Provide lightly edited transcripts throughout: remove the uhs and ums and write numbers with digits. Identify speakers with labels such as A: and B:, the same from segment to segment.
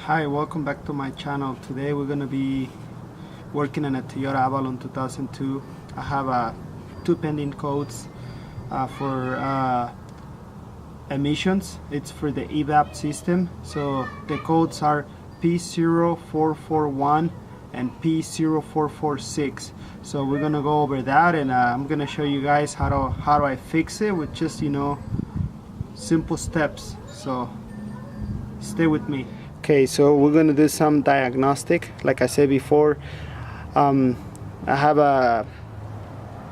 A: Hi, welcome back to my channel. Today we're going to be working on a Toyota Avalon 2002. I have two pending codes for emissions. It's for the Evap system. So the codes are P0441 and P0446. So we're going to go over that, and I'm going to show you guys how do I fix it with just, simple steps. So stay with me. Okay, so we're going to do some diagnostic. Like I said before, I have a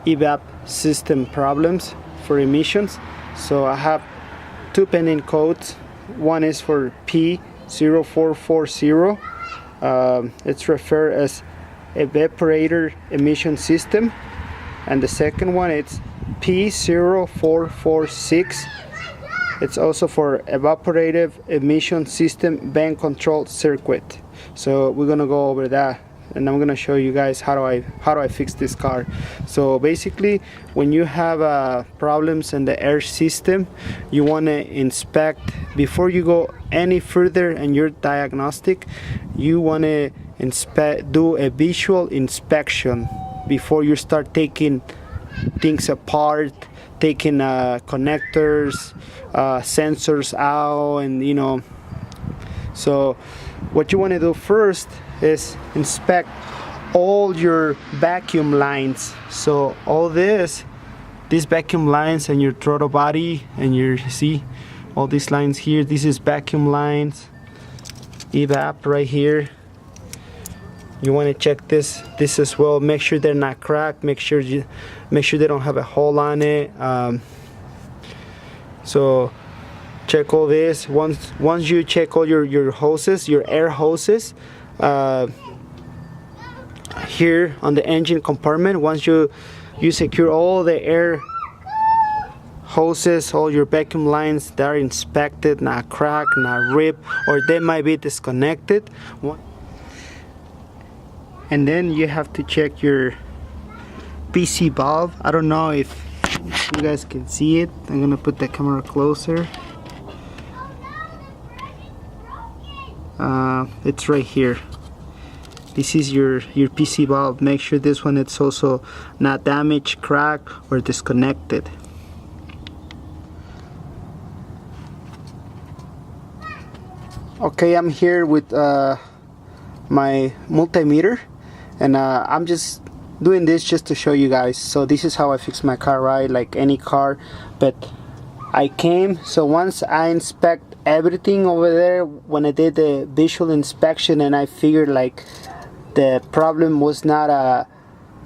A: Evap system problems for emissions. So I have two pending codes. One is for P0440. It's referred as evaporator emission system, and the second one it's P0446. It's also for evaporative emission system bank control circuit. So we're gonna go over that, and I'm gonna show you guys how do I fix this car. So basically, when you have problems in the air system, you want to inspect before you go any further in your diagnostic. You want to do a visual inspection before you start taking things apart, taking connectors, sensors out, and so what you want to do first is inspect all your vacuum lines. So all these vacuum lines and your throttle body, and see all these lines here, this is vacuum lines, Evap right here. You want to check this as well. Make sure they're not cracked. Make sure they don't have a hole on it. So check all this. Once you check all your hoses, your air hoses, here on the engine compartment, once you secure all the air hoses, all your vacuum lines, they're inspected, not cracked, not ripped, or they might be disconnected. And then you have to check your PC valve. I don't know if you guys can see it. I'm gonna put the camera closer. It's right here. This is your PC valve. Make sure this one it's also not damaged, cracked, or disconnected. Okay, I'm here with my multimeter, and I'm just doing this just to show you guys. So this is how I fix my car, right? Like any car. But I came, so once I inspect everything over there, when I did the visual inspection, and I figured like the problem was not a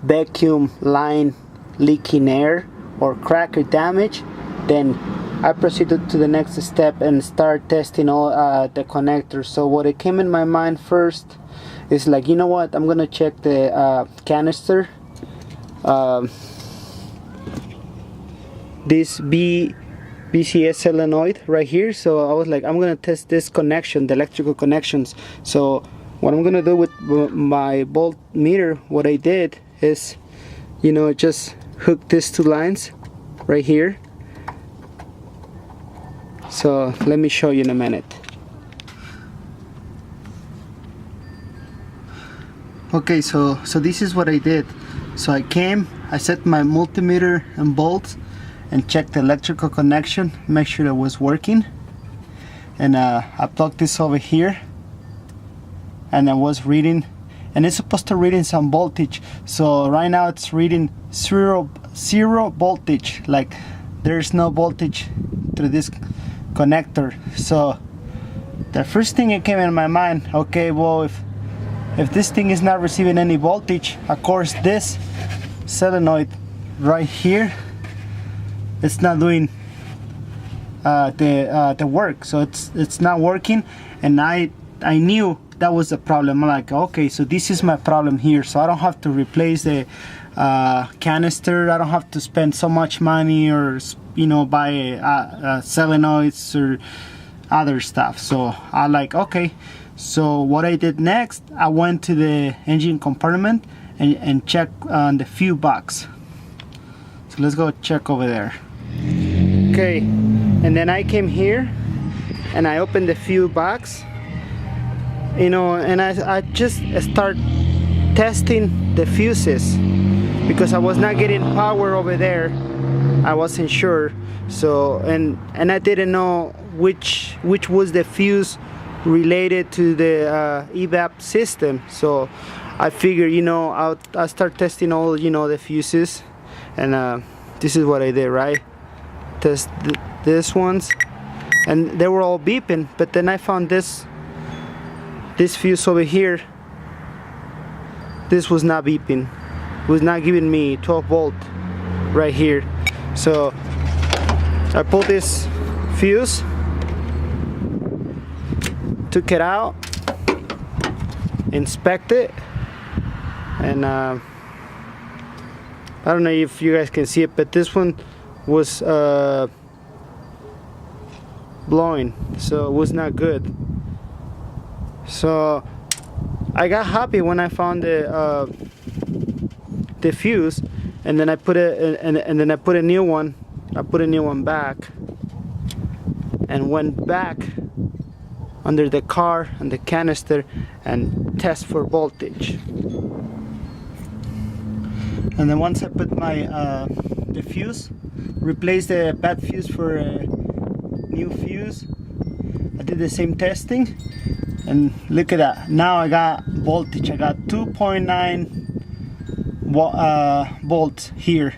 A: vacuum line leaking air or crack or damage, then I proceeded to the next step and start testing all the connectors. So what it came in my mind first is like, you know what, I'm gonna check the canister, this BCS solenoid right here. So I was like, I'm gonna test this connection, the electrical connections. So what I'm gonna do with my voltmeter, what I did is, just hook these two lines right here. So let me show you in a minute. Okay, so this is what I did. So I came, I set my multimeter and volts and checked the electrical connection, make sure it was working, and I plugged this over here, and I was reading, and it's supposed to read in some voltage. So right now it's reading zero voltage, like there's no voltage through this connector. So the first thing that came in my mind, okay, well, if this thing is not receiving any voltage, of course this solenoid right here, it's not doing the work. So it's not working, and I knew that was the problem. I'm like, okay, so this is my problem here. So I don't have to replace the canister. I don't have to spend so much money or buy solenoids or other stuff. So I like, okay. So what I did next, I went to the engine compartment and checked on the fuel box. So let's go check over there. Okay, and then I came here and I opened the fuel box, you know, and I just start testing the fuses because I was not getting power over there. I wasn't sure, so and I didn't know which was the fuse related to the Evap system. So I figured, you know, I'll start testing all, you know, the fuses, and this is what I did, right? Test this ones, and they were all beeping, but then I found this fuse over here. This was not beeping, was not giving me 12 volt right here. So I pulled this fuse, took it out, inspect it, and I don't know if you guys can see it, but this one was blowing, so it was not good. So I got happy when I found the fuse, and then I put it and then I put a new one. I put a new one back and went back under the car and the canister and test for voltage. And then once I put my the fuse, replace the bad fuse for a new fuse, I did the same testing, and look at that. Now I got voltage. I got 2.9 volts here.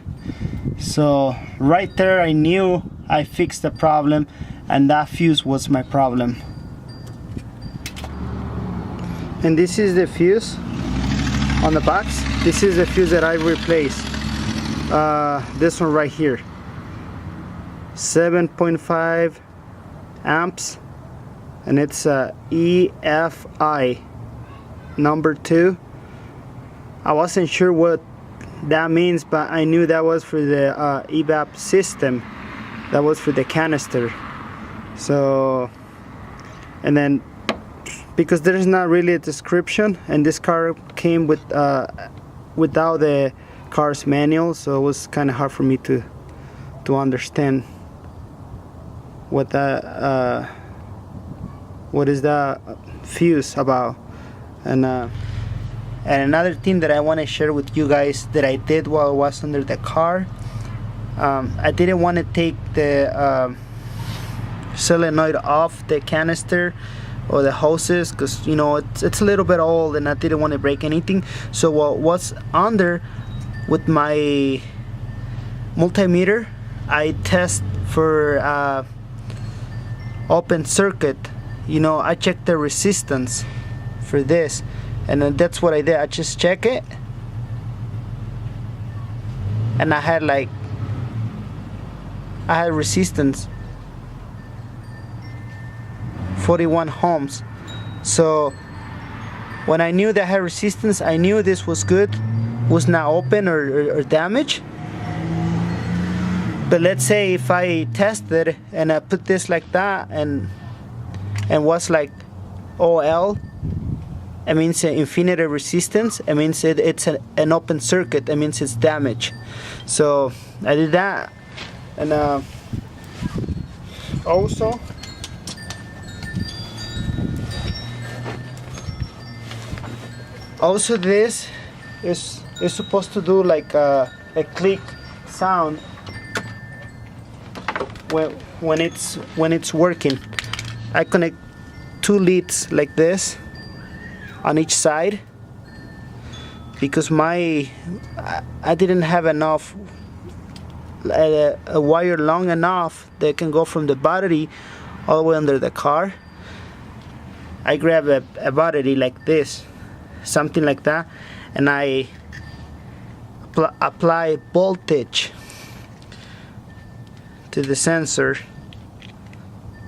A: So right there I knew I fixed the problem, and that fuse was my problem. And this is the fuse on the box. This is the fuse that I replaced. This one right here, 7.5 amps, and it's EFI number 2. I wasn't sure what that means, but I knew that was for the Evap system. That was for the canister. So, and then because there's not really a description, and this car came with without the car's manual, so it was kind of hard for me to understand what that what is that fuse about. And another thing that I want to share with you guys that I did while I was under the car, I didn't want to take the solenoid off the canister or the hoses, because you know it's a little bit old and I didn't want to break anything. So what was under with my multimeter, I test for open circuit. You know, I checked the resistance for this, and then that's what I did. I just check it, and I had resistance 41 ohms. So when I knew that I had resistance, I knew this was good, was not open or damaged. But let's say if I tested and I put this like that and was like OL, it means infinite resistance. It means it's an open circuit. It means it's damaged. So I did that, and also this is supposed to do like a click sound when it's working. I connect 2 leads like this on each side because I didn't have enough a wire long enough that can go from the battery all the way under the car. I grab a battery like this, something like that, and I apply voltage to the sensor.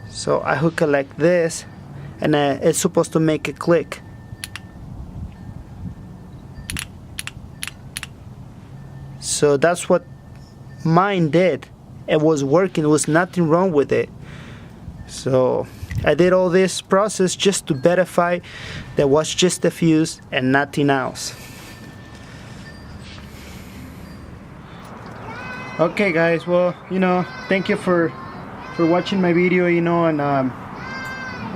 A: So I hook it like this, and it's supposed to make a click. So that's what mine did. It was working. There was nothing wrong with it. So I did all this process just to verify that was just a fuse and nothing else. Okay guys, well, you know, thank you for watching my video, you know, and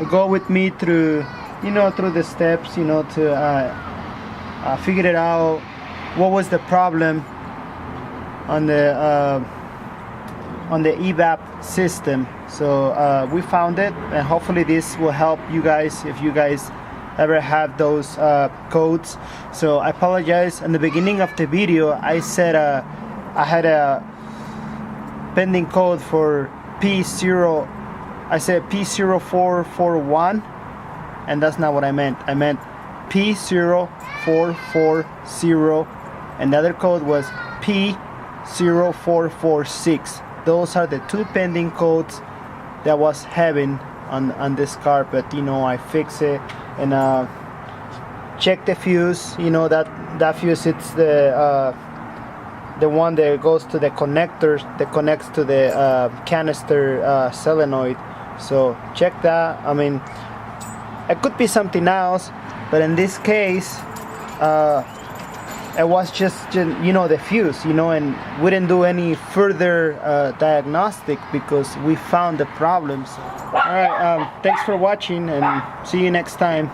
A: go with me through you know, through the steps, you know, to figure it out what was the problem on the Evap system. So we found it, and hopefully this will help you guys if you guys ever have those codes. So I apologize. In the beginning of the video I said I had a pending code for P0441, and that's not what I meant. I meant P0440, and the other code was P0446. Those are the two pending codes that was having on this car, but you know, I fix it and check the fuse. You know, that fuse, it's the one that goes to the connectors that connects to the canister solenoid. So check that. I mean, it could be something else, but in this case it was just, you know, the fuse, you know, and we didn't do any further diagnostic because we found the problems. Alright, thanks for watching, and see you next time.